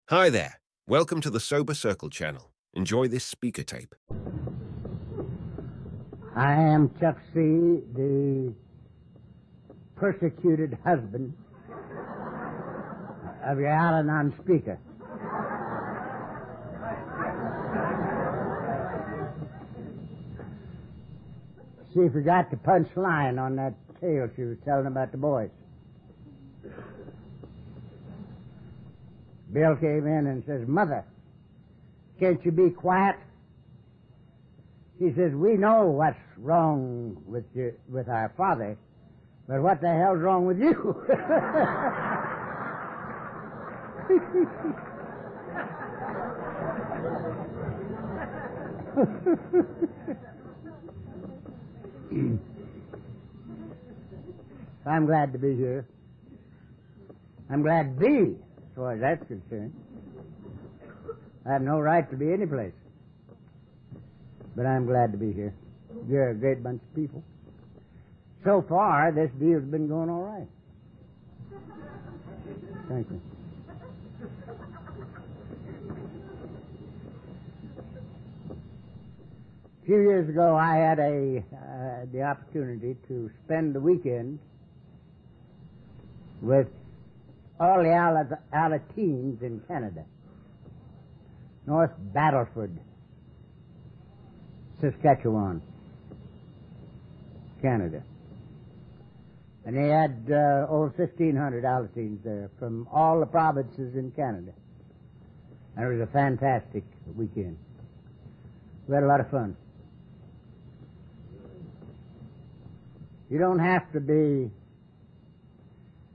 Hi there. Welcome to the Sober Circle channel. Enjoy this speaker tape. I am Chuck C., the persecuted husband of your Al-Anon speaker. She forgot the punch line on that tale she was telling about the boys. Bill came in and says, "Mother, can't you be quiet?" She says, "We know what's wrong with our father, but what the hell's wrong with you?" I'm glad to be here. I'm glad to be, as far as that's concerned. I have no right to be any place. But I'm glad to be here. You're a great bunch of people. So far, this deal's been going all right. Thank you. A few years ago, I had the opportunity to spend the weekend with all the Alateens in Canada. North Battleford, Saskatchewan, Canada. And they had over 1,500 Alateens there from all the provinces in Canada. And it was a fantastic weekend. We had a lot of fun. You don't have to be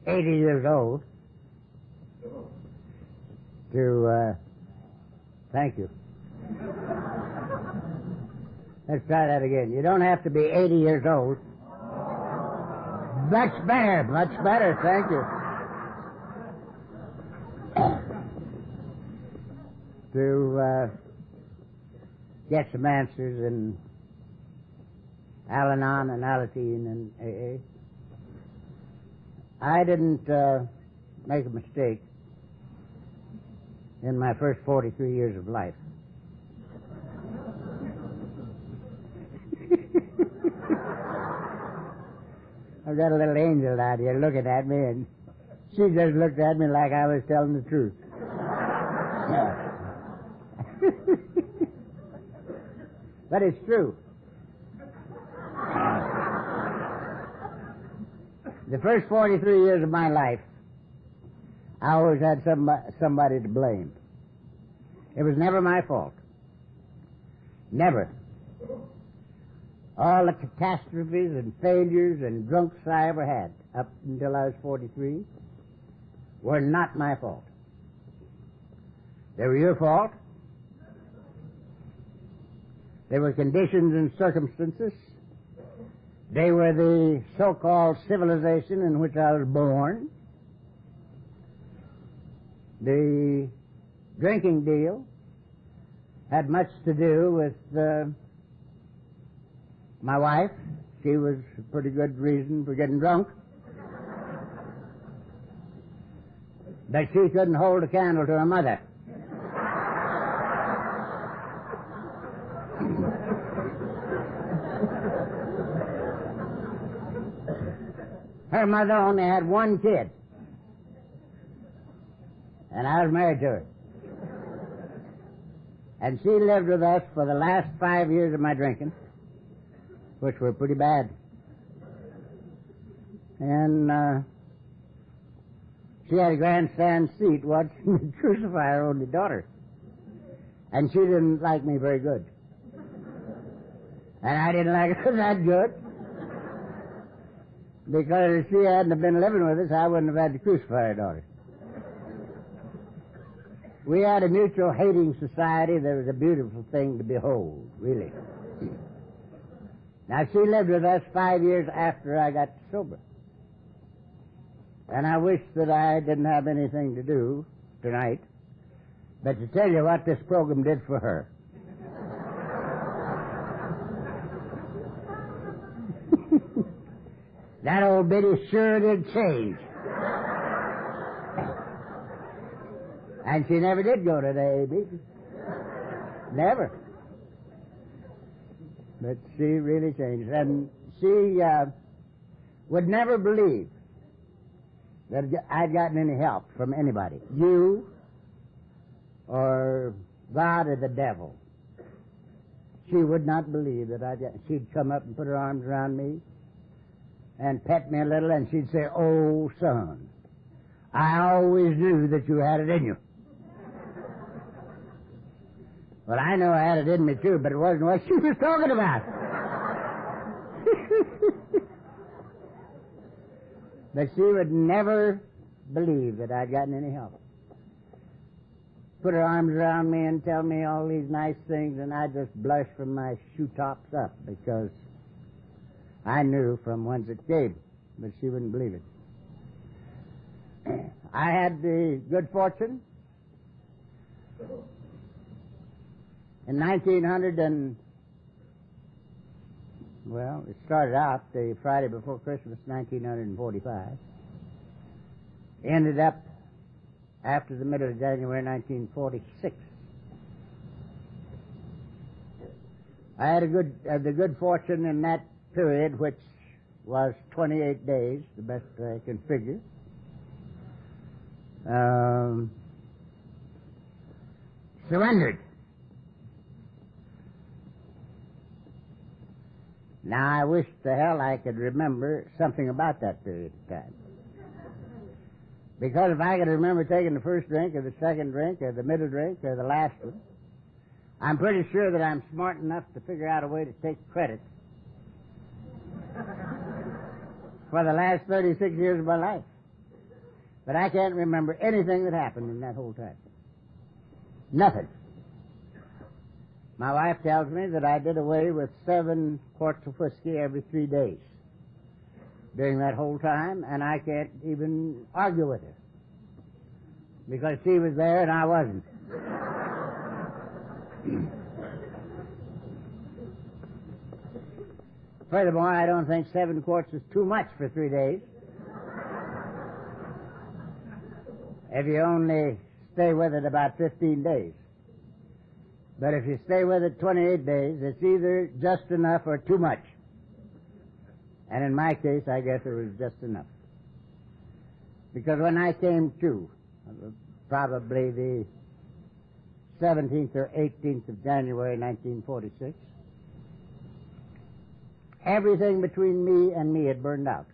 80 years old to, thank you. Let's try that again. You don't have to be 80 years old. Much better, thank you. To get some answers in Al-Anon and Alateen and AA. I didn't make a mistake in my first 43 years of life. I've got a little angel out here looking at me, and she just looked at me like I was telling the truth. But it's true. The first 43 years of my life, I always had somebody to blame. It was never my fault. Never. All the catastrophes and failures and drunks I ever had up until I was 43 were not my fault. They were your fault. They were conditions and circumstances. They were the so-called civilization in which I was born. The drinking deal had much to do with my wife. She was a pretty good reason for getting drunk. But she couldn't hold a candle to her mother. Her mother only had one kid. And I was married to her. And she lived with us for the last 5 years of my drinking, which were pretty bad. And she had a grandstand seat watching me crucify her only daughter. And she didn't like me very good. And I didn't like her that good. Because if she hadn't have been living with us, I wouldn't have had to crucify her daughter. We had a mutual hating society that was a beautiful thing to behold, really. Now, she lived with us 5 years after I got sober. And I wish that I didn't have anything to do tonight but to tell you what this program did for her. That old biddy sure did change. And she never did go to the AA meeting. Never. But she really changed. And she would never believe that I'd gotten any help from anybody. You or God or the devil. She would not believe that she'd come up and put her arms around me and pet me a little, and she'd say, "Oh, son, I always knew that you had it in you." Well, I know I had it in me, too, but it wasn't what she was talking about. But she would never believe that I'd gotten any help. Put her arms around me and tell me all these nice things, and I'd just blush from my shoe tops up because I knew from whence it came, but she wouldn't believe it. I had the good fortune in 1900 it started out the Friday before Christmas, 1945. Ended up after the middle of January 1946. I had the good fortune in that period, which was 28 days, the best I can figure. Surrendered. Now, I wish to hell I could remember something about that period of time. Because if I could remember taking the first drink or the second drink or the middle drink or the last one, I'm pretty sure that I'm smart enough to figure out a way to take credit for the last 36 years of my life. But I can't remember anything that happened in that whole time. Nothing. My wife tells me that I did away with 7 quarts of whiskey every 3 days during that whole time, and I can't even argue with her because she was there and I wasn't. Furthermore, I don't think 7 quarts is too much for 3 days. If you only stay with it about 15 days. But if you stay with it 28 days, it's either just enough or too much. And in my case, I guess it was just enough. Because when I came to, probably the 17th or 18th of January 1946, everything between me and me had burned out.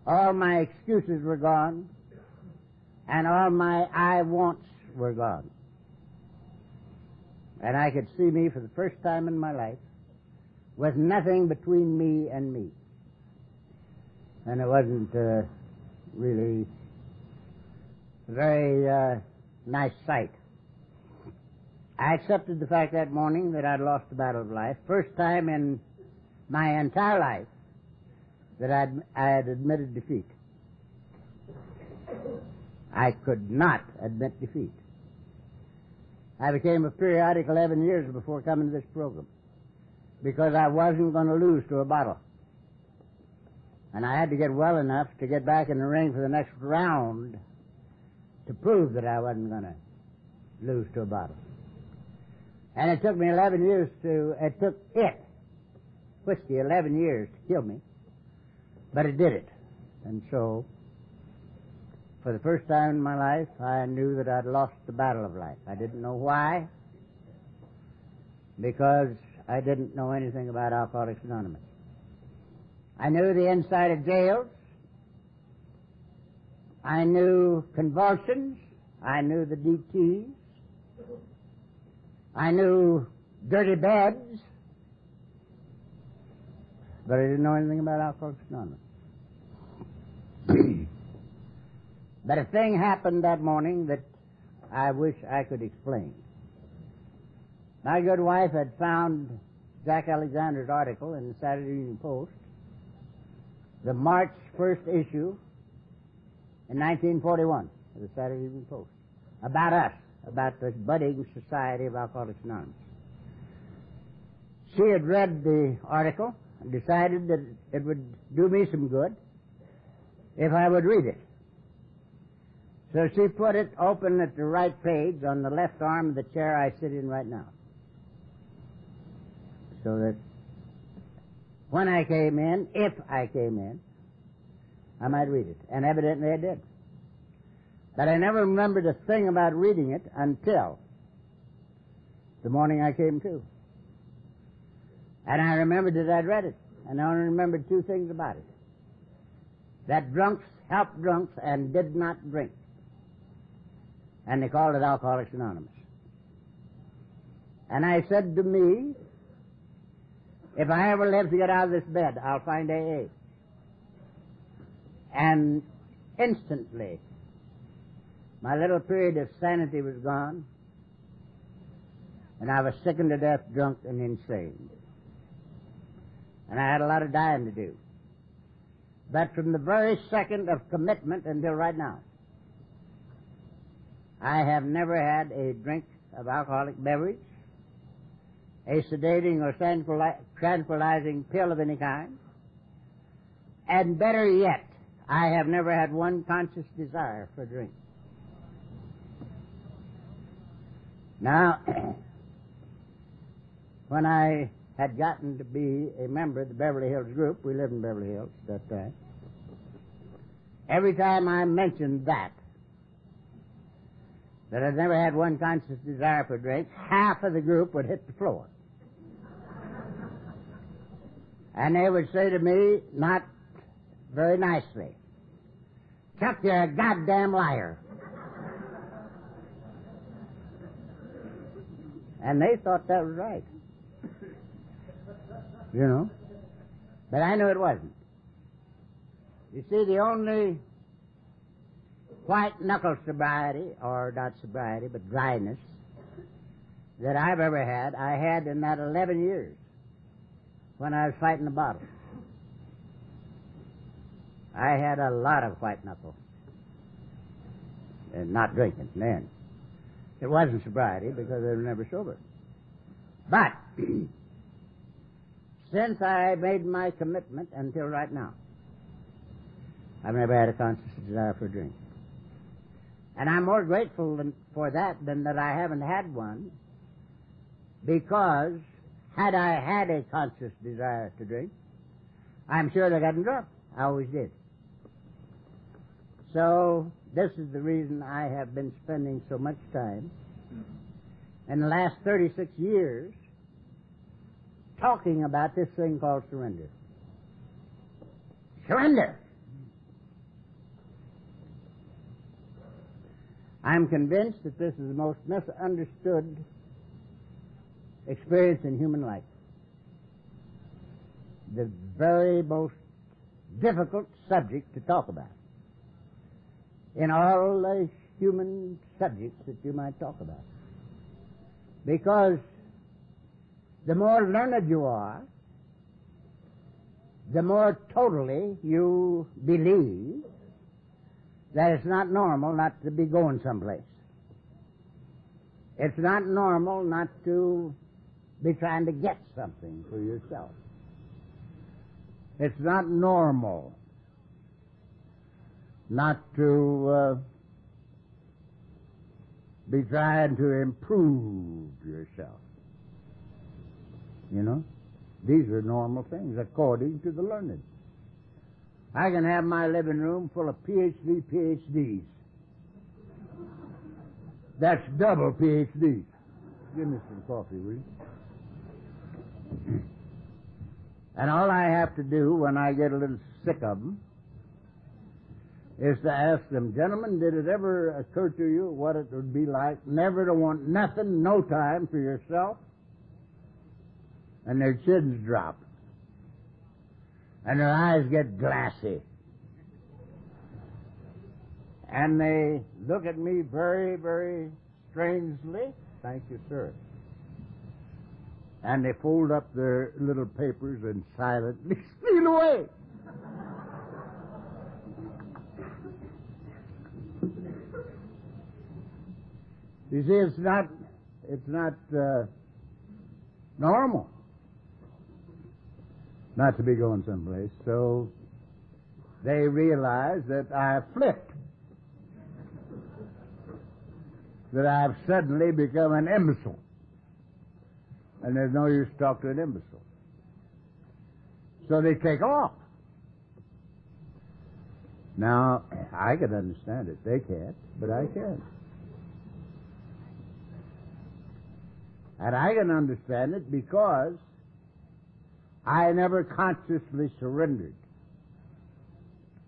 All my excuses were gone, and all my I wants were gone. And I could see me for the first time in my life with nothing between me and me. And it wasn't really a very nice sight. I accepted the fact that morning that I'd lost the battle of life. First time in my entire life that I had admitted defeat. I could not admit defeat. I became a periodic 11 years before coming to this program because I wasn't going to lose to a bottle. And I had to get well enough to get back in the ring for the next round to prove that I wasn't going to lose to a bottle. And it took me 11 years whiskey, 11 years to kill me. But it did it. And so, for the first time in my life, I knew that I'd lost the battle of life. I didn't know why, because I didn't know anything about Alcoholics Anonymous. I knew the inside of jails. I knew convulsions. I knew the DTs. I knew dirty beds. But I didn't know anything about Alcoholics Anonymous. But a thing happened that morning that I wish I could explain. My good wife had found Jack Alexander's article in the Saturday Evening Post, the March 1st issue in 1941 of the Saturday Evening Post, about us, about the budding Society of Alcoholics Anonymous. She had read the article and decided that it would do me some good if I would read it. So she put it open at the right page on the left arm of the chair I sit in right now. So that when I came in, if I came in, I might read it. And evidently I did. But I never remembered a thing about reading it until the morning I came to. And I remembered that I'd read it. And I only remembered two things about it. That drunks helped drunks and did not drink. And they called it Alcoholics Anonymous. And I said to me, if I ever live to get out of this bed, I'll find AA. And instantly, my little period of sanity was gone, and I was sickened to death, drunk, and insane. And I had a lot of dying to do. But from the very second of commitment until right now, I have never had a drink of alcoholic beverage, a sedating or tranquilizing pill of any kind, and better yet, I have never had one conscious desire for drink. Now, when I had gotten to be a member of the Beverly Hills group, we lived in Beverly Hills at that time, every time I mentioned that I'd never had one conscious desire for drink, half of the group would hit the floor. And they would say to me, not very nicely, "Chuck, you're a goddamn liar." And they thought that was right. You know? But I knew it wasn't. You see, the only white-knuckle sobriety, or not sobriety, but dryness, that I've ever had, I had in that 11 years when I was fighting the bottle. I had a lot of white-knuckle and not drinking then. It wasn't sobriety because I was never sober. But since I made my commitment until right now, I've never had a conscious desire for a drink. And I'm more grateful for that than that I haven't had one, because had I had a conscious desire to drink, I'm sure I'd gotten drunk. I always did. So this is the reason I have been spending so much time in the last 36 years talking about this thing called surrender. Surrender! I'm convinced that this is the most misunderstood experience in human life. The very most difficult subject to talk about in all the human subjects that you might talk about. Because the more learned you are, the more totally you believe that it's not normal not to be going someplace. It's not normal not to be trying to get something for yourself. It's not normal not to be trying to improve yourself. You know? These are normal things according to the learned. I can have my living room full of PhDs. That's double PhDs. Give me some coffee, will you? And all I have to do when I get a little sick of them is to ask them, "Gentlemen, did it ever occur to you what it would be like never to want nothing, no time for yourself?" And their chins drop. And their eyes get glassy. And they look at me very, very strangely. "Thank you, sir." And they fold up their little papers and silently steal away. You see, it's not normal not to be going someplace. So they realize that I flipped. that I've suddenly become an imbecile. And there's no use to talk to an imbecile. So they take off. Now, I can understand it. They can't, but I can. And I can understand it because I never consciously surrendered.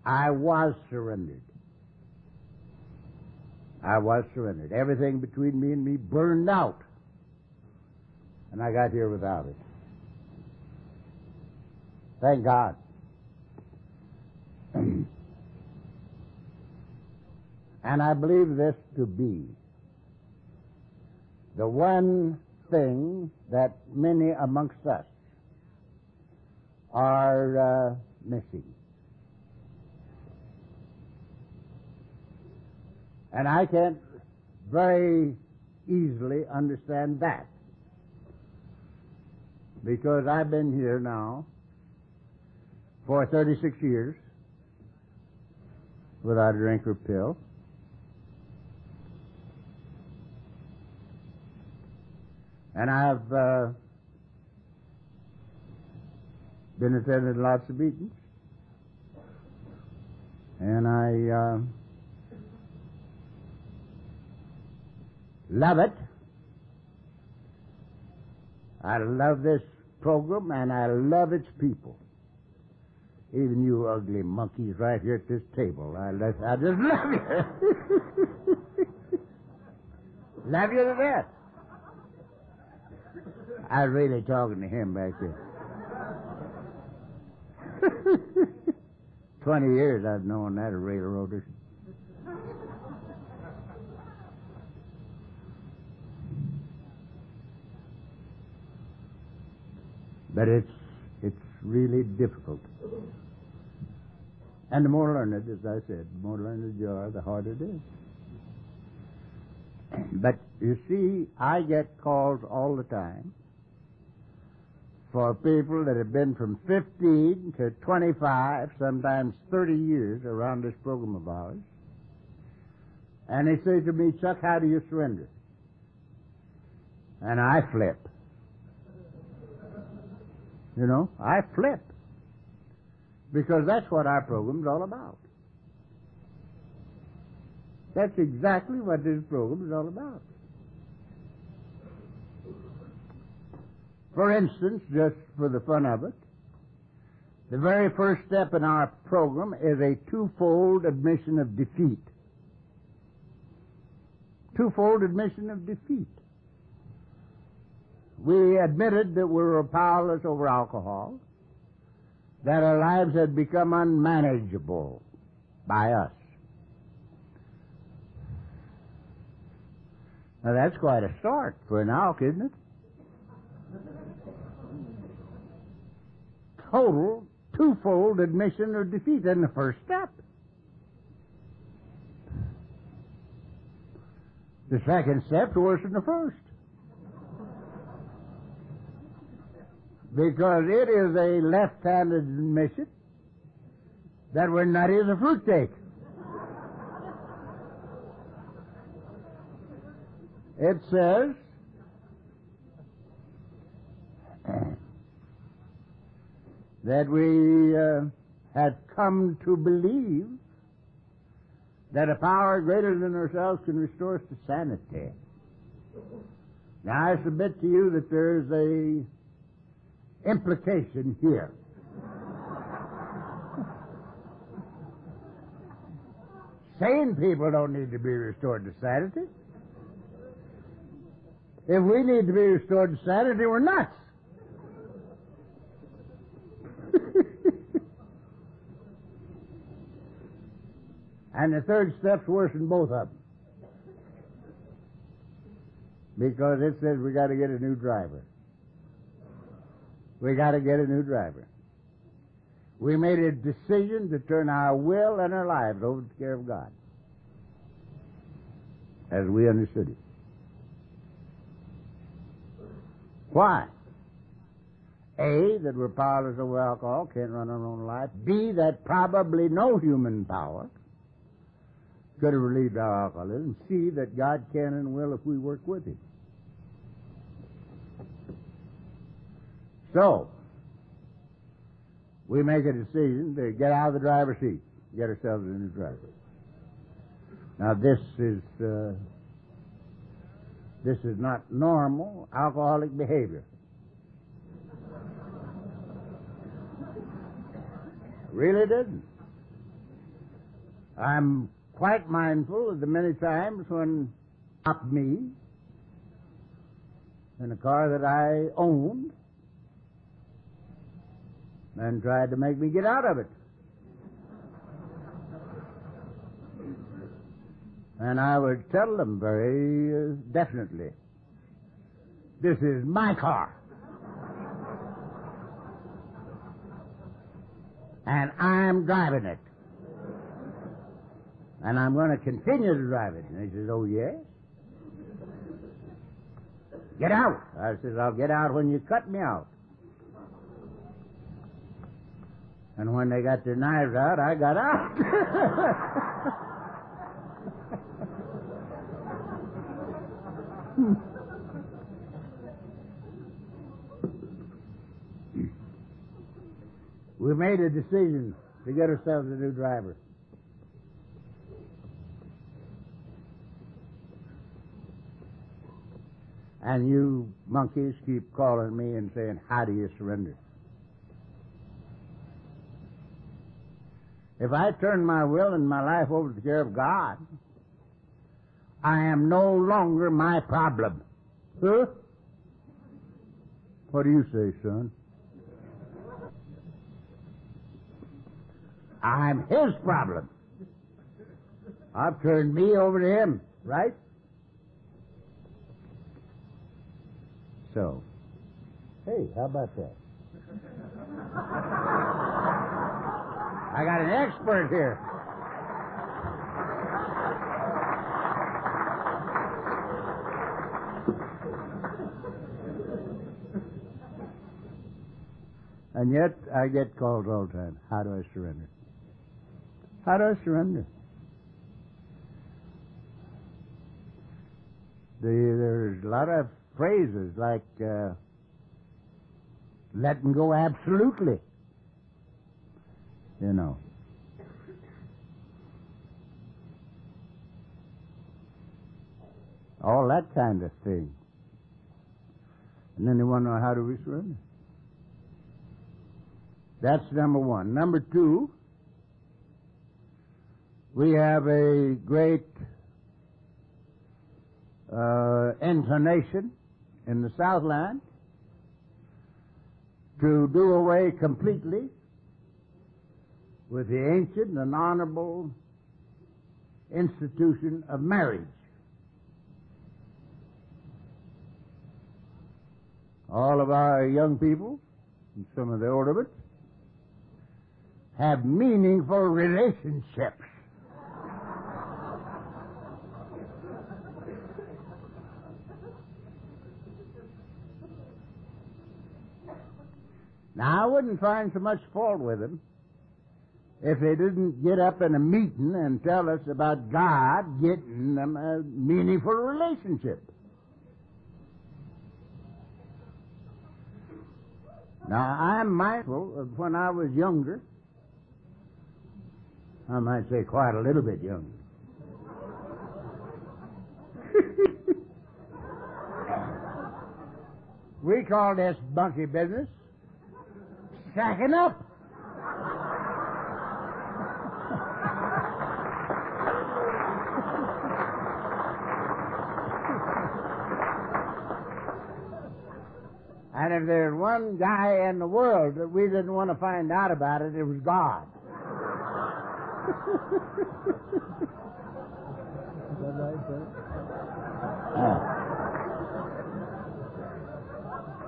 I was surrendered. I was surrendered. Everything between me and me burned out. And I got here without it. Thank God. And I believe this to be the one thing that many amongst us are missing. And I can't very easily understand that, because I've been here now for 36 years without a drink or pill. And I've been attending lots of meetings. And I love it. I love this program, and I love its people. Even you ugly monkeys right here at this table. I just love you. Love you to death. I was really talking to him back there. 20 years I've known that, a railroader. But it's really difficult. And the more learned, as I said, the more learned you are, the harder it is. But you see, I get calls all the time for people that have been from 15 to 25, sometimes 30 years around this program of ours. And they say to me, Chuck, how do you surrender? And I flip. You know, I flip. Because that's what our program's all about. That's exactly what this program is all about. For instance, just for the fun of it, the very first step in our program is a twofold admission of defeat. Twofold admission of defeat. We admitted that we were powerless over alcohol, that our lives had become unmanageable by us. Now that's quite a start for an alk, isn't it? Total, twofold admission of defeat in the first step. The second step's worse than the first. Because it is a left-handed admission that we're nutty as a fruitcake. It says that we had come to believe that a power greater than ourselves can restore us to sanity. Now, I submit to you that there's a implication here. Sane people don't need to be restored to sanity. If we need to be restored to sanity, we're nuts. And the third step's worse than both of them. Because it says we got to get a new driver. We got to get a new driver. We made a decision to turn our will and our lives over to the care of God, as we understood it. Why? A, that we're powerless over alcohol, can't run our own life. B, that probably no human power could have relieved our alcoholism, see that God can and will if we work with Him. So, we make a decision to get out of the driver's seat, get ourselves a new driver. Now, this is not normal alcoholic behavior. Really isn't. I'm quite mindful of the many times when stopped me in a car that I owned and tried to make me get out of it. And I would tell them very definitely, this is my car. And I'm driving it. And I'm going to continue to drive it. And he says, oh, yes? Get out. I says, I'll get out when you cut me out. And when they got their knives out, I got out. We made a decision to get ourselves a new driver. And you monkeys keep calling me and saying, how do you surrender? If I turn my will and my life over to the care of God, I am no longer my problem. Huh? What do you say, son? I'm his problem. I've turned me over to him, right? So, hey, how about that? I got an expert here. And yet, I get called all the time. How do I surrender? How do I surrender? There's a lot of phrases like letting go absolutely. You know. All that kind of thing. And then they want to know, how do we surrender? That's number one. Number two, we have a great inclination in the Southland to do away completely with the ancient and honorable institution of marriage. All of our young people, and some of the older ones, have meaningful relationships. Now, I wouldn't find so much fault with them if they didn't get up in a meeting and tell us about God getting them a meaningful relationship. Now, I'm mindful of when I was younger. I might say quite a little bit younger. We call this monkey business shacking up. And if there's one guy in the world that we didn't want to find out about it, it was God. Is that right, sir?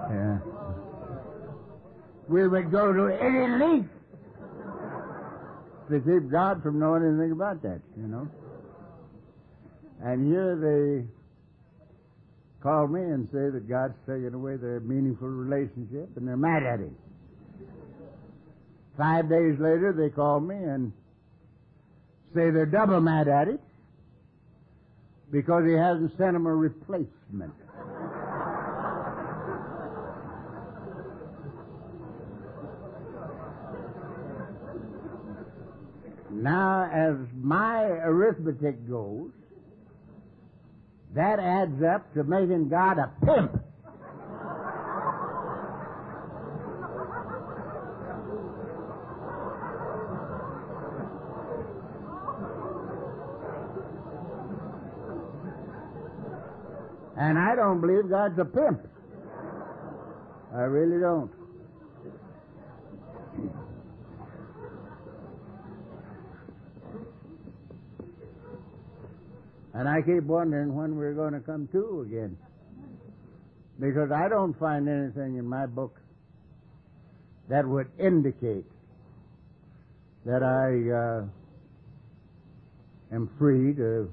Yeah. We would go to any length to keep God from knowing anything about that, you know. And here they call me and say that God's taken away their meaningful relationship, and they're mad at him. 5 days later, they call me and say they're double mad at it because he hasn't sent him a replacement. Now, as my arithmetic goes, that adds up to making God a pimp. And I don't believe God's a pimp. I really don't. And I keep wondering when we're going to come to again. Because I don't find anything in my book that would indicate that I am free to,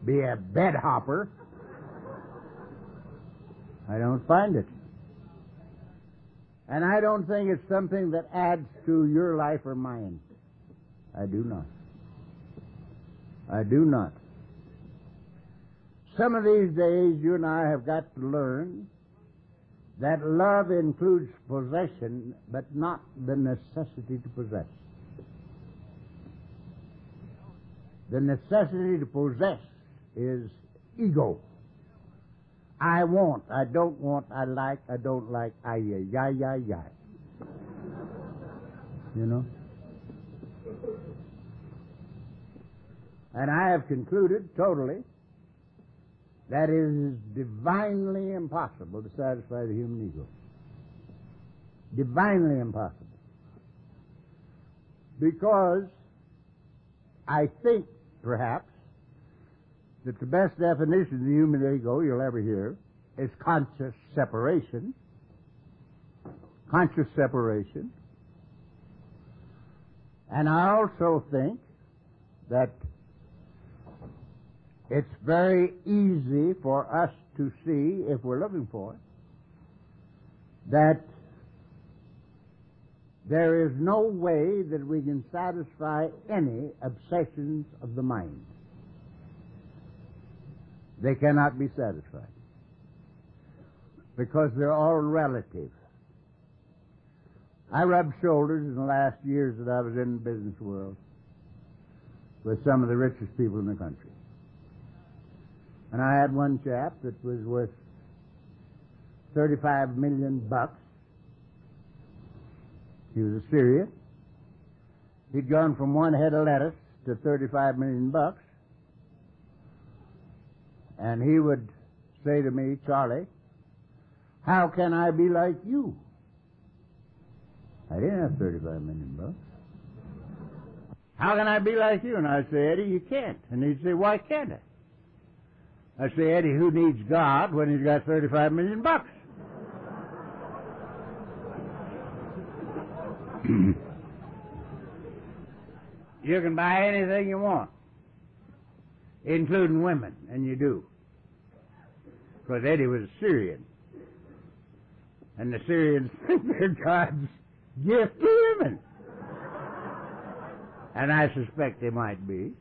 be a bed hopper. I don't find it. And I don't think it's something that adds to your life or mine. I do not. I do not. Some of these days, you and I have got to learn that love includes possession, but not the necessity to possess. The necessity to possess is ego. I want, I don't want, I like, I don't like, I, ya. You know? And I have concluded totally that it is divinely impossible to satisfy the human ego. Divinely impossible. Because I think, perhaps, that the best definition of the human ego you'll ever hear is conscious separation. Conscious separation. And I also think that it's very easy for us to see, if we're looking for it, that there is no way that we can satisfy any obsessions of the mind. They cannot be satisfied because they're all relative. I rubbed shoulders in the last years that I was in the business world with some of the richest people in the country. And I had one chap that was worth $35 million. He was a Syrian. He'd gone from one head of lettuce to $35 million. And he would say to me, Charlie, how can I be like you? I didn't have $35 million. How can I be like you? And I'd say, Eddie, you can't. And he'd say, why can't I? I'd say, Eddie, who needs God when he's got $35 million? You can buy anything you want, including women, and you do. Because Eddie was a Syrian. And the Syrians think they're God's gift to women. And I suspect they might be.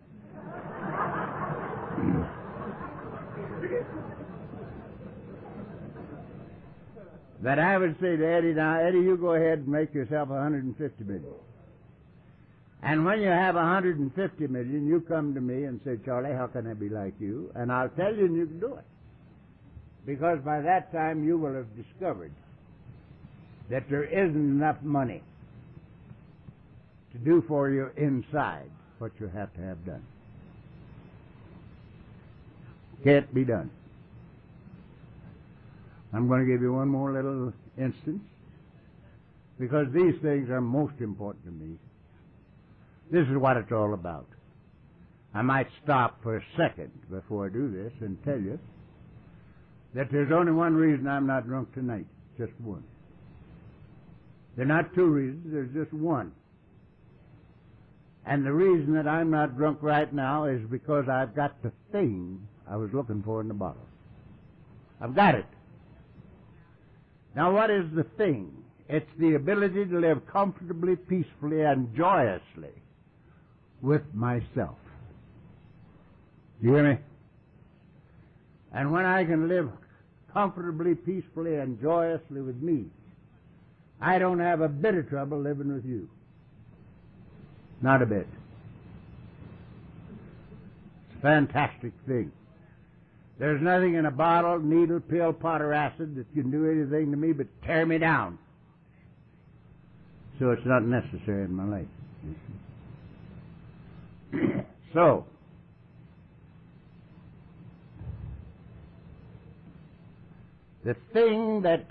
But I would say to Eddie, now, Eddie, you go ahead and make yourself $150 million. And when you have $150 million, you come to me and say, Charlie, how can I be like you? And I'll tell you, and you can do it. Because by that time, you will have discovered that there isn't enough money to do for you inside what you have to have done. Can't be done. I'm going to give you one more little instance, because these things are most important to me. This is what it's all about. I might stop for a second before I do this and tell you that there's only one reason I'm not drunk tonight, just one. There are not two reasons, there's just one. And the reason that I'm not drunk right now is because I've got the thing I was looking for in the bottle. I've got it. Now, what is the thing? It's the ability to live comfortably, peacefully, and joyously with myself. Do you hear me? And when I can live comfortably, peacefully, and joyously with me, I don't have a bit of trouble living with you. Not a bit. It's a fantastic thing. There's nothing in a bottle, needle, pill, pot, or acid that can do anything to me but tear me down. So it's not necessary in my life. So, the thing that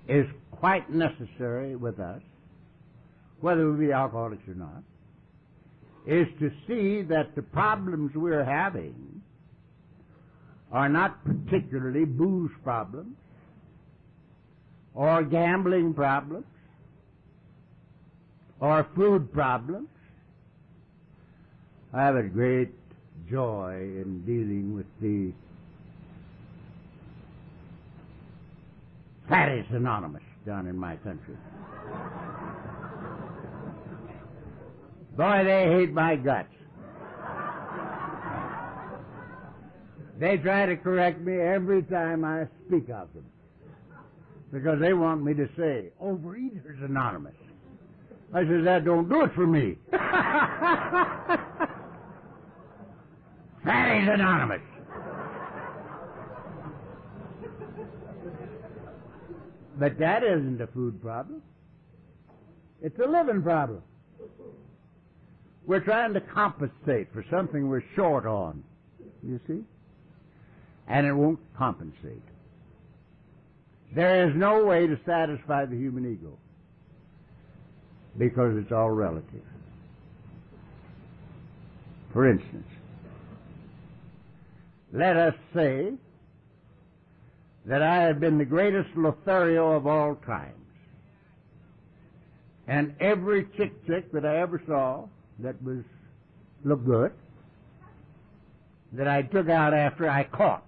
is quite necessary with us, whether we be alcoholics or not, is to see that the problems we're having are not particularly booze problems or gambling problems or food problems. I have a great joy in dealing with the Fatties Anonymous down in my country. Boy, they hate my guts. They try to correct me every time I speak of them, because they want me to say, Overeaters Anonymous. I says, that don't do it for me. Fatties Anonymous. But that isn't a food problem. It's a living problem. We're trying to compensate for something we're short on, you see? And it won't compensate. There is no way to satisfy the human ego, because it's all relative. For instance, let us say that I had been the greatest Lothario of all times, and every chick that I ever saw that looked good, that I took out after, I caught.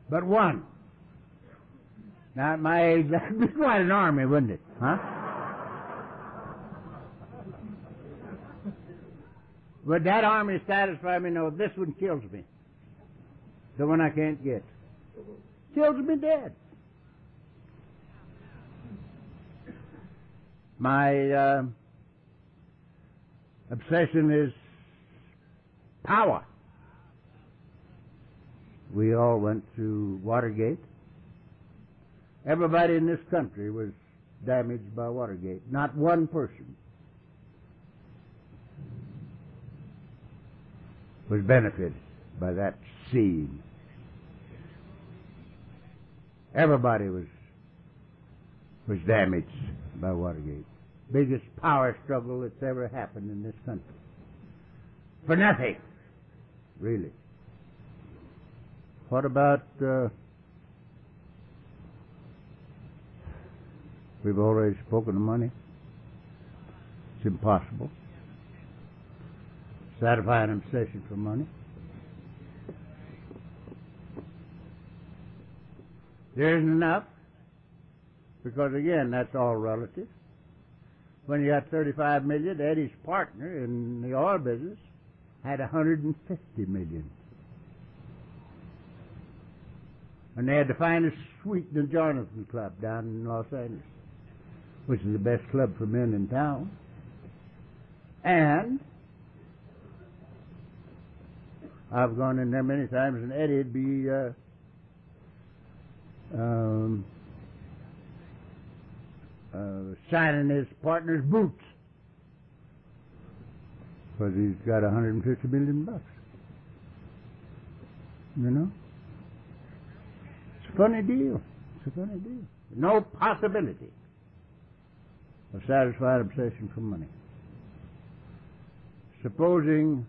But one. Now, at my age, that'd be quite an army, wouldn't it? Huh? Would that army satisfy me? No, this one kills me. The one I can't get. Kills me dead. My obsession is power. We all went through Watergate. Everybody in this country was damaged by Watergate. Not one person was benefited by that scene. Everybody was damaged by Watergate. Biggest power struggle that's ever happened in this country. For nothing, really. What about, we've already spoken of money. It's impossible. Satisfy an obsession for money. There isn't enough, because again, that's all relative. When you got 35 million, Eddie's partner in the oil business had 150 million. And they had the finest suite in the Jonathan Club down in Los Angeles, which is the best club for men in town. And I've gone in there many times, and Eddie'd be shining his partner's boots, because he's got 150 million bucks. You know? It's a funny deal. It's a funny deal. No possibility of satisfying obsession for money. Supposing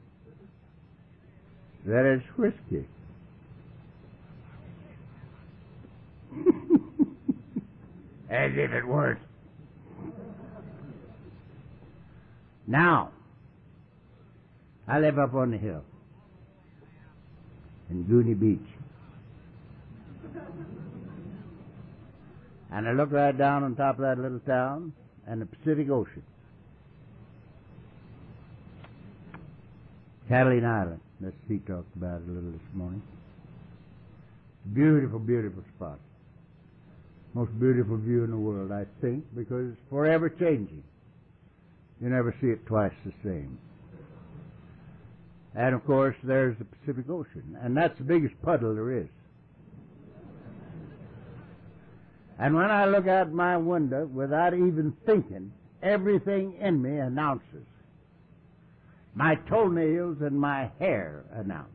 that it's whiskey. As if it weren't. Now, I live up on the hill in Goonie Beach. And I look right down on top of that little town and the Pacific Ocean. Catalina Island. Let's see, talked about it a little this morning. Beautiful, beautiful spot. Most beautiful view in the world, I think, because it's forever changing. You never see it twice the same. And of course, there's the Pacific Ocean, and that's the biggest puddle there is. And when I look out my window, without even thinking, everything in me announces. My toenails and my hair announce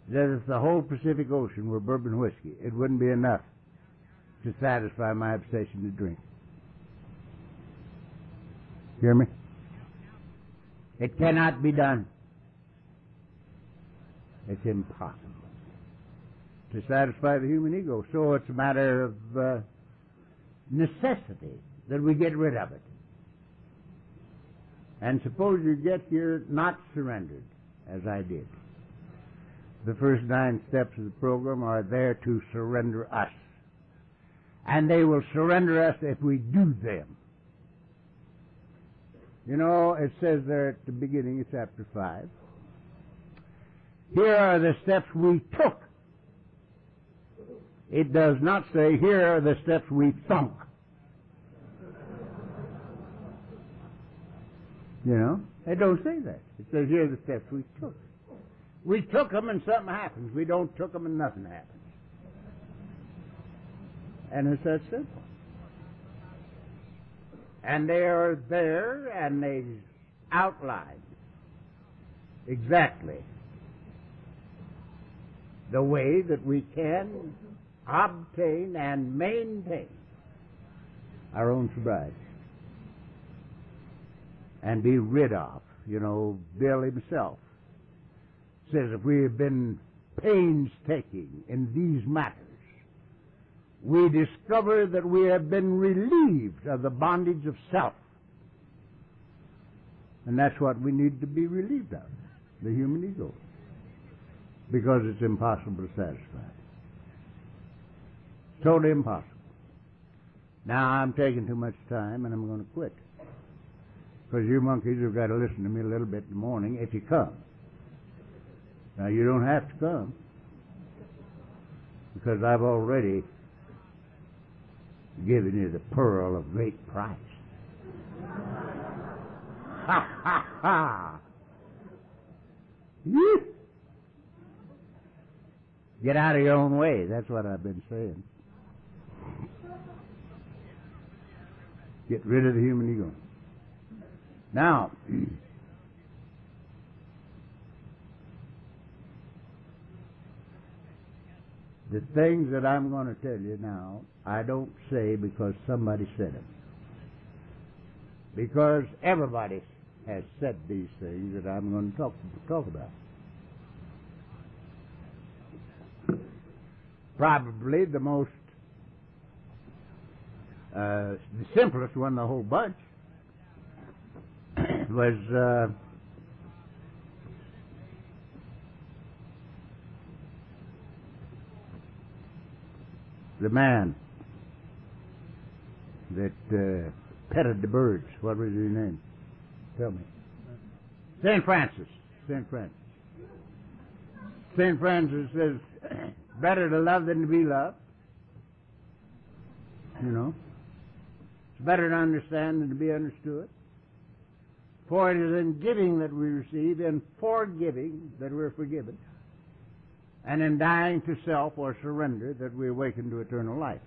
that if the whole Pacific Ocean were bourbon whiskey, it wouldn't be enough to satisfy my obsession to drink. Hear me? It cannot be done. It's impossible to satisfy the human ego. So it's a matter of necessity that we get rid of it. And suppose you get here not surrendered, as I did. The first 9 steps of the program are there to surrender us. And they will surrender us if we do them. You know, it says there at the beginning of chapter 5, here are the steps we took. It does not say, here are the steps we thunk. You know, it don't say that. It says, here are the steps we took. We took them and something happens. We don't took them and nothing happens. And it's that simple. And they are there and they outline exactly the way that we can obtain and maintain our own sobriety and be rid of. You know, Bill himself says if we have been painstaking in these matters, we discover that we have been relieved of the bondage of self. And that's what we need to be relieved of, the human ego, because it's impossible to satisfy. Totally impossible. Now, I'm taking too much time, and I'm going to quit. Because you monkeys have got to listen to me a little bit in the morning if you come. Now, you don't have to come, because I've already given you the pearl of great price. Ha, ha, ha! Yee! Get out of your own way. That's what I've been saying. Get rid of the human ego. Now, the things that I'm going to tell you now, I don't say because somebody said them. Because everybody has said these things that I'm going to talk about. Probably the most, the simplest one, the whole bunch, was the man that petted the birds. What was his name? Tell me. St. Francis. St. Francis. St. Francis says, better to love than to be loved. You know. It's better to understand than to be understood. For it is in giving that we receive, in forgiving that we're forgiven, and in dying to self or surrender that we awaken to eternal life.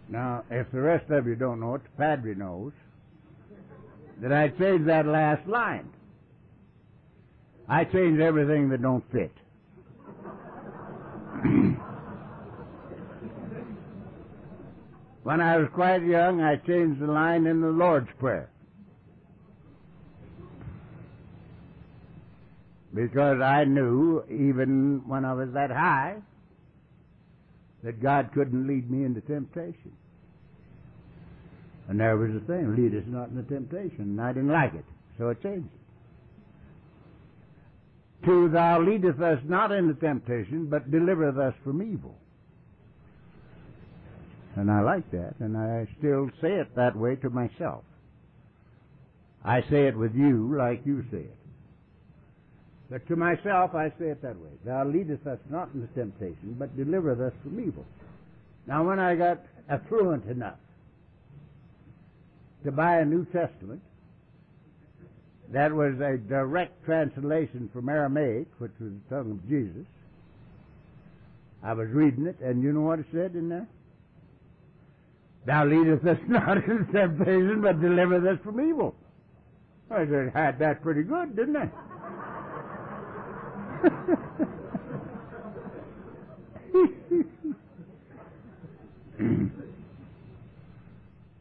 Now, if the rest of you don't know it, the Padre knows that I changed that last line. I changed everything that don't fit. When I was quite young, I changed the line in the Lord's Prayer. Because I knew, even when I was that high, that God couldn't lead me into temptation. And there was the thing, lead us not into temptation. And I didn't like it, so I changed it. To thou leadest us not into temptation, but delivereth us from evil. And I like that, and I still say it that way to myself. I say it with you like you say it. But to myself, I say it that way. Thou leadest us not into temptation, but delivereth us from evil. Now, when I got affluent enough to buy a New Testament, that was a direct translation from Aramaic, which was the tongue of Jesus. I was reading it, and you know what it said in there? Thou leadest us not into temptation, but delivereth us from evil. I said, I had that pretty good, didn't I?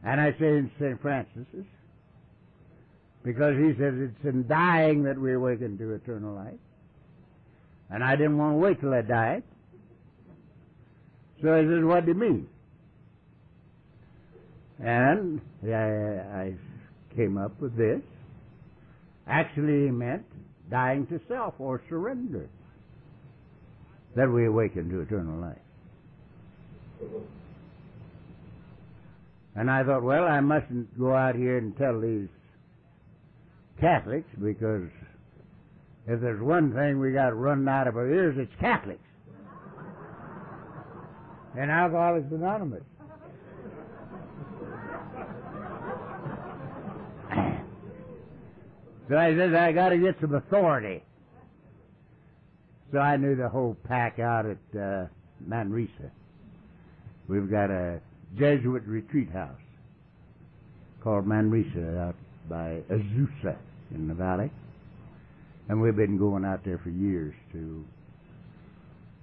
And I say in St. Francis's, because he says it's in dying that we awaken to eternal life. And I didn't want to wait till I died. So he says, what do you mean? And I came up with this. Actually, he meant dying to self or surrender, that we awaken to eternal life. And I thought, well, I mustn't go out here and tell these Catholics, because if there's one thing we got running out of our ears, it's Catholics. And Alcoholics Anonymous. So I said, I got to get some authority. So I knew the whole pack out at Manresa. We've got a Jesuit retreat house called Manresa out by Azusa in the valley. And we've been going out there for years to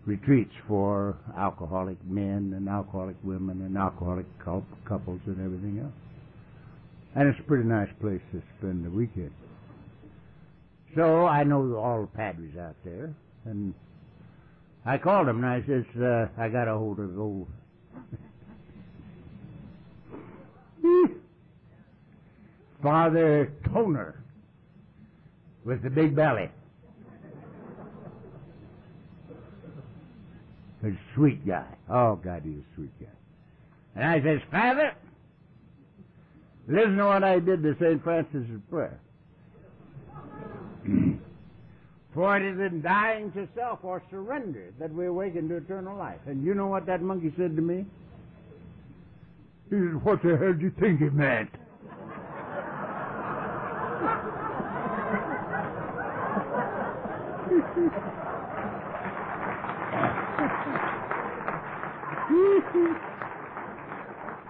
retreats for alcoholic men and alcoholic women and alcoholic couples and everything else. And it's a pretty nice place to spend the weekend. So I know all the padres out there, and I called him and I says, I got a hold of old Father Toner with the big belly. He's a sweet guy. Oh, God, he's a sweet guy. And I says, Father, listen to what I did to St. Francis' prayer. For it is in dying to self or surrender that we awaken to eternal life. And you know what that monkey said to me? He said, what the hell do you think it meant?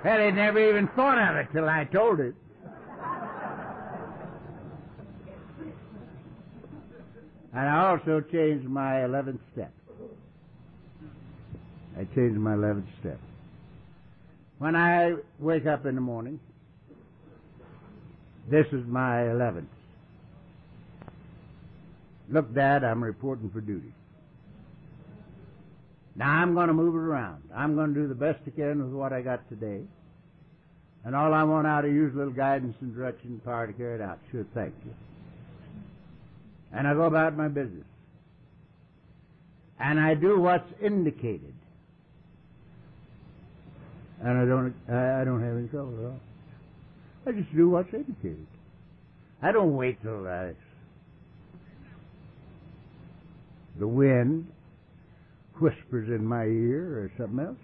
Well, he never even thought of it till I told it. And I also changed my 11th step. I changed my 11th step. When I wake up in the morning, this is my 11th. Look, Dad, I'm reporting for duty. Now, I'm going to move it around. I'm going to do the best I can with what I got today. And all I want out of you is a little guidance and direction and power to carry it out. Sure, thank you. And I go about my business. And I do what's indicated. And I don't have any trouble at all. I just do what's indicated. I don't wait till the wind whispers in my ear or something else.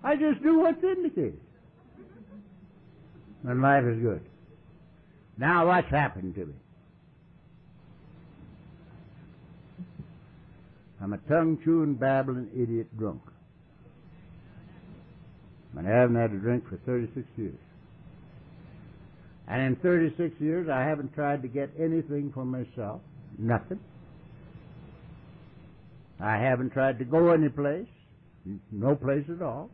I just do what's indicated. And life is good. Now, what's happened to me? I'm a tongue-chewing, babbling idiot drunk. And I haven't had a drink for 36 years. And in 36 years, I haven't tried to get anything for myself. Nothing. I haven't tried to go any place. No place at all.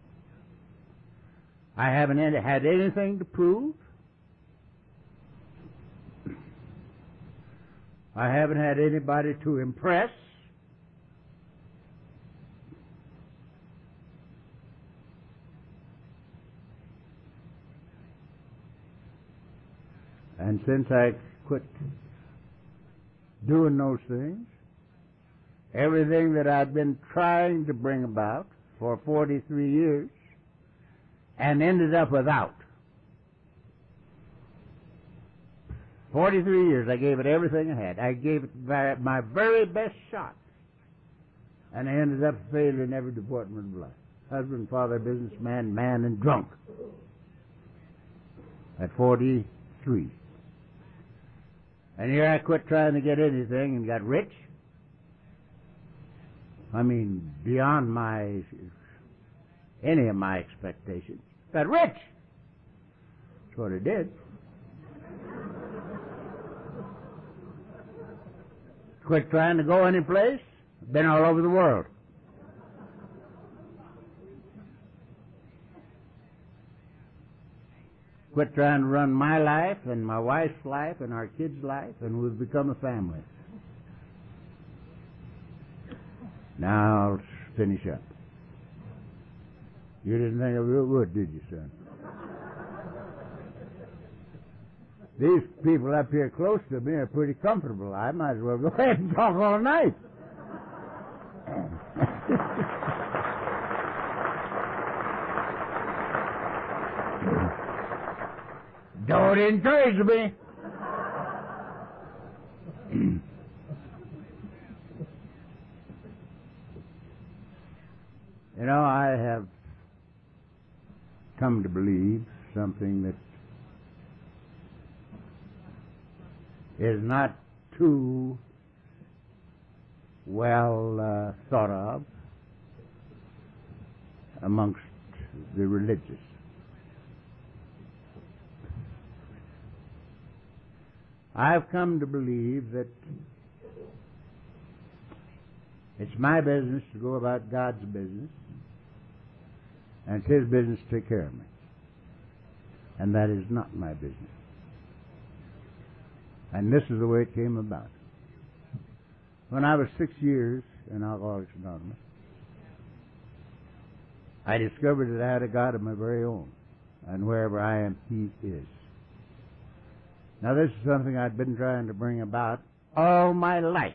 I haven't had anything to prove. I haven't had anybody to impress. And since I quit doing those things, everything that I've been trying to bring about for 43 years and ended up without. 43 years I gave it everything I had. I gave it my very best shot. And I ended up failing in every department of life. Husband, father, businessman, man, and drunk. At 43. And here I quit trying to get anything and got rich. I mean, beyond any of my expectations. Got rich. That's what I did. Quit trying to go any place. Been all over the world. Quit trying to run my life and my wife's life and our kids' life, and we've become a family. Now I'll finish up. You didn't think I would, did you, son? These people up here close to me are pretty comfortable. I might as well go ahead and talk all night. Don't encourage me. You know, I have come to believe something that is not too well thought of amongst the religious. I've come to believe that it's my business to go about God's business, and it's His business to take care of me. And that is not my business. And this is the way it came about. When I was 6 years in Alcoholics Anonymous, I discovered that I had a God of my very own, and wherever I am, He is. Now, this is something I'd been trying to bring about all my life.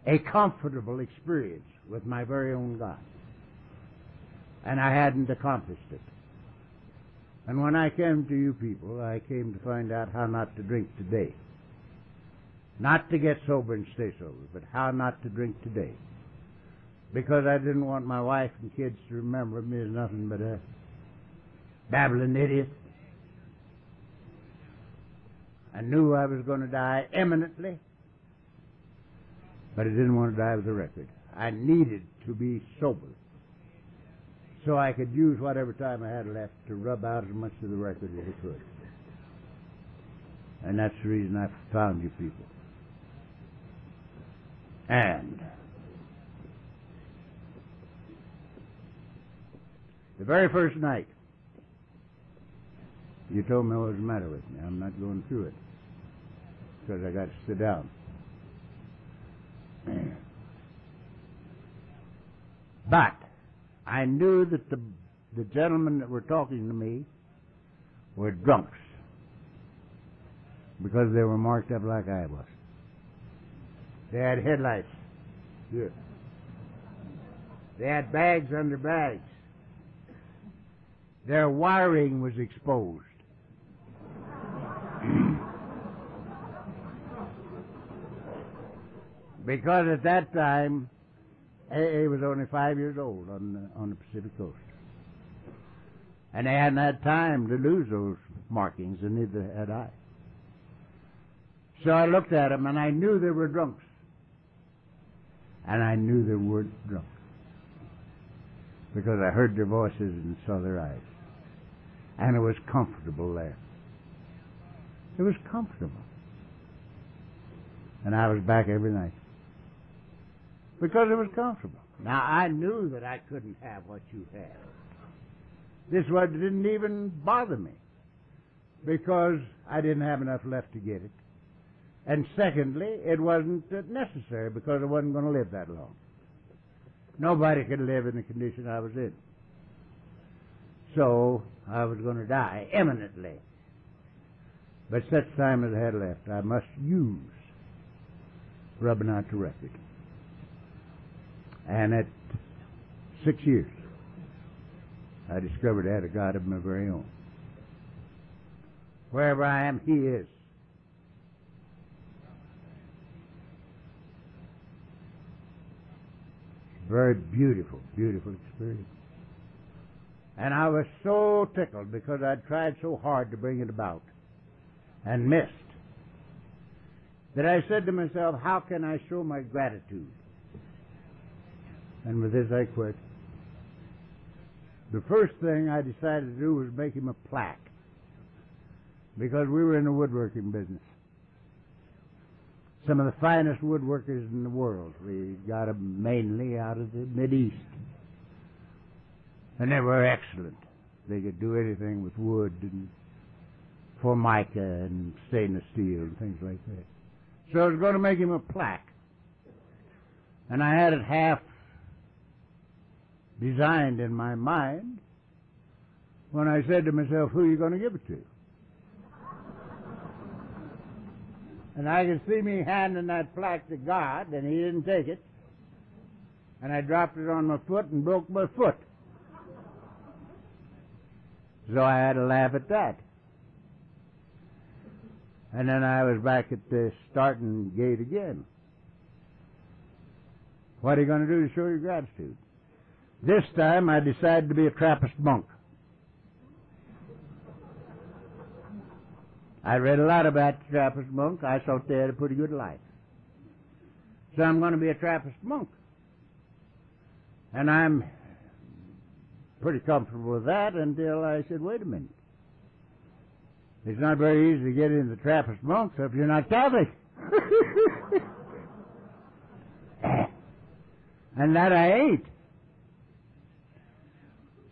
A comfortable experience with my very own God. And I hadn't accomplished it. And when I came to you people, I came to find out how not to drink today. Not to get sober and stay sober, but how not to drink today. Because I didn't want my wife and kids to remember me as nothing but a babbling idiot. I knew I was going to die imminently, but I didn't want to die with a record. I needed to be sober so I could use whatever time I had left to rub out as much of the record as I could. And that's the reason I found you people. And the very first night, you told me what was the matter with me. I'm not going through it because I got to sit down. But I knew that the gentlemen that were talking to me were drunks because they were marked up like I was. They had headlights. Yeah. They had bags under bags. Their wiring was exposed. Because at that time, AA was only 5 years old on the Pacific Coast. And they hadn't had time to lose those markings, and neither had I. So I looked at them, and I knew they were drunks. And I knew they weren't drunk. Because I heard their voices and saw their eyes. And it was comfortable there. It was comfortable. And I was back every night. Because it was comfortable. Now, I knew that I couldn't have what you had. This one didn't even bother me. Because I didn't have enough left to get it. And secondly, it wasn't necessary because I wasn't going to live that long. Nobody could live in the condition I was in. So, I was going to die imminently. But such time as I had left, I must use rubbing out the record. And at 6 years, I discovered I had a God of my very own. Wherever I am, He is. Very beautiful, beautiful experience. And I was so tickled because I'd tried so hard to bring it about and missed, that I said to myself, how can I show my gratitude? And with this I quit. The first thing I decided to do was make him a plaque, because we were in the woodworking business. Some of the finest woodworkers in the world. We got them mainly out of the Mideast. And they were excellent. They could do anything with wood and formica and stainless steel and things like that. So I was going to make him a plaque. And I had it half designed in my mind when I said to myself, who are you going to give it to? And I could see me handing that plaque to God, and He didn't take it. And I dropped it on my foot and broke my foot. So I had to laugh at that. And then I was back at the starting gate again. What are you going to do to show your gratitude? This time I decided to be a Trappist monk. I read a lot about the Trappist monk. I thought they had a pretty good life. So I'm going to be a Trappist monk. And I'm pretty comfortable with that until I said, wait a minute. It's not very easy to get into the Trappist monks if you're not Catholic. And that I ain't.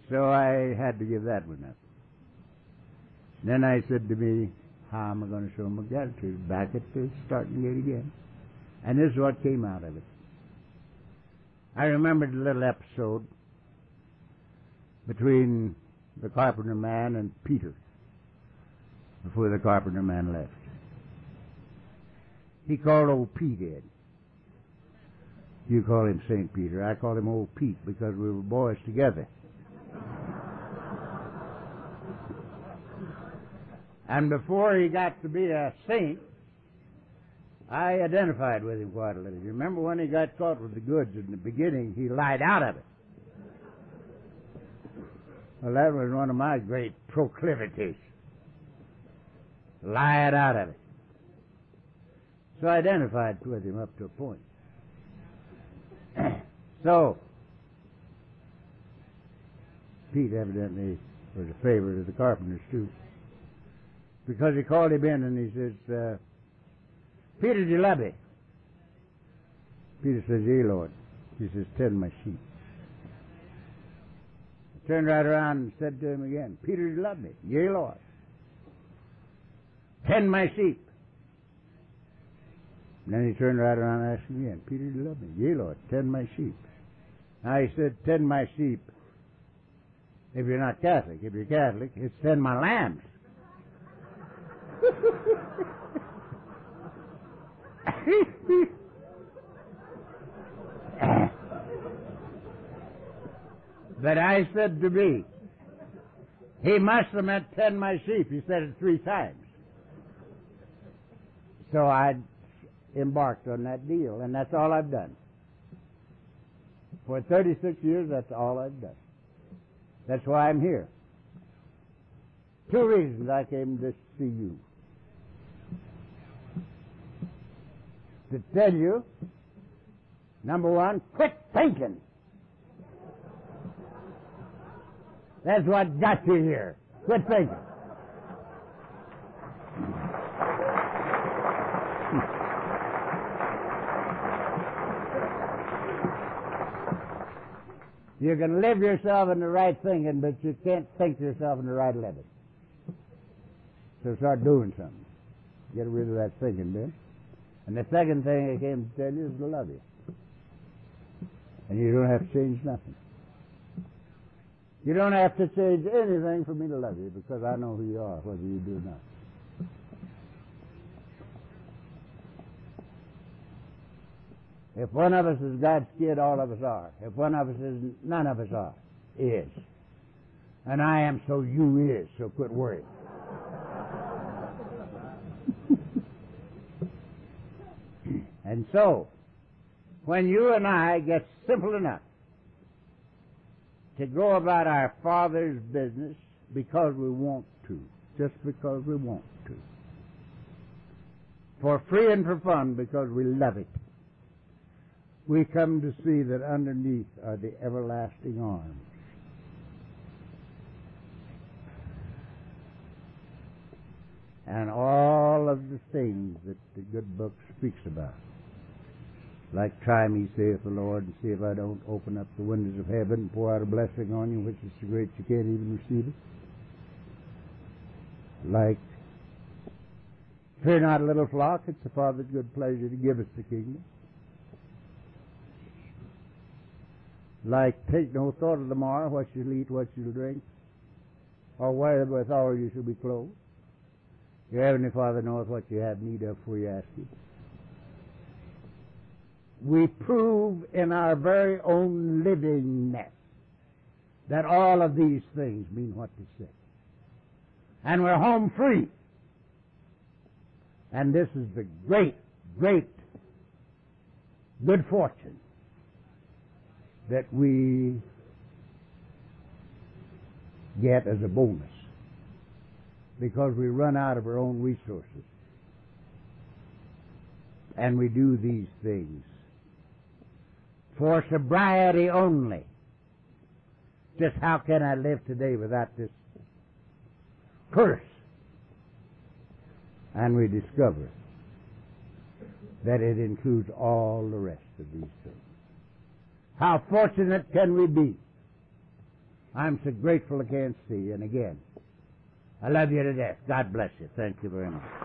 So I had to give that one up. Then I said to me, how am I going to show my gratitude? Back at the starting gate again. And this is what came out of it. I remembered a little episode between the carpenter man and Peter before the carpenter man left. He called old Pete in. You call him St. Peter. I call him old Pete because we were boys together. And before he got to be a saint, I identified with him quite a little. You remember when he got caught with the goods in the beginning, he lied out of it. Well, that was one of my great proclivities. Lie it out of it. So I identified with him up to a point. So, Pete evidently was a favorite of the carpenters, too. Because he called him in and he says, Peter, do you love me? Peter says, yea, Lord. He says, tend my sheep. I turned right around and said to him again, Peter, do you love me? Yea, Lord. Tend my sheep. And then he turned right around and asked him again, Peter, do you love me? Yea, Lord. Tend my sheep. Now he said, tend my sheep. If you're not Catholic. If you're Catholic, it's tend my lambs. But I said to me, he must have meant tend my sheep. He said it 3 times. So I embarked on that deal, and that's all I've done. For 36 years, that's all I've done. That's why I'm here. 2 reasons I came to see you. To tell you, number one, quit thinking. That's what got you here. Quit thinking. You can live yourself in the right thinking, but you can't think yourself in the right living. So start doing something. Get rid of that thinking, Ben. And the second thing I came to tell you is to love you. And you don't have to change nothing. You don't have to change anything for me to love you, because I know who you are, whether you do or not. If one of us is God's kid, all of us are. If one of us is, none of us are. Is. And I am, so you is, so quit worrying. And so, when you and I get simple enough to go about our Father's business because we want to, just because we want to, for free and for fun because we love it, we come to see that underneath are the everlasting arms. And all of the things that the good book speaks about. Like, try me, saith the Lord, and see if I don't open up the windows of heaven and pour out a blessing on you, which is so great you can't even receive it. Like, fear not, little flock, it's the Father's good pleasure to give us the kingdom. Like, take no thought of the morrow, what you'll eat, what you'll drink, or wherewithal you shall be clothed. Your heavenly Father knoweth what you have need of before you ask Him. We prove in our very own livingness that all of these things mean what they say. And we're home free. And this is the great, great good fortune that we get as a bonus, because we run out of our own resources. And we do these things for sobriety only. Just how can I live today without this curse? And we discover that it includes all the rest of these things. How fortunate can we be? I'm so grateful I can't see. And again, I love you to death. God bless you. Thank you very much.